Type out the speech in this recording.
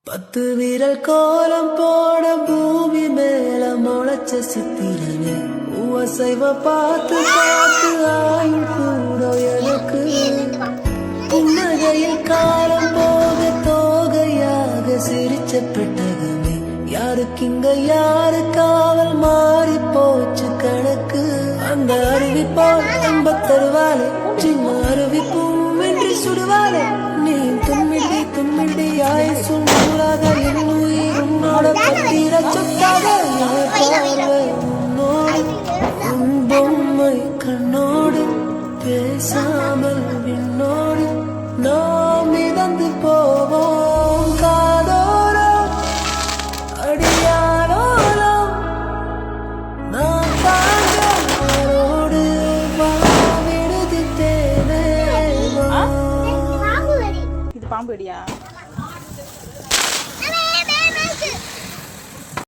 10 விரல் கோலம் போட பூமி மேல முளைச்ச சித்திரனே உவசைவ பார்த்து பார்த்து ஆயுள் கூட எனக்கு புன்னகையில் காலம் போக தோகையாக சிரிச்ச பெட்டகமே யாருக்கிங்க யாரு காவல் மாறி போச்சு கணக்கு அந்த அருவி போல் அன்ப தருவாலே சின்ன அருவி பூமின்றி சுடுவாலே நீ தும்மிடி தும்மிடி ஆயுசும் நூறாக என் உயிர் உன்னோட பத்திர சொத்தாக உன்னோடு உன் பொம்மை கண்ணோடு பேசாமல் விண்ணோடு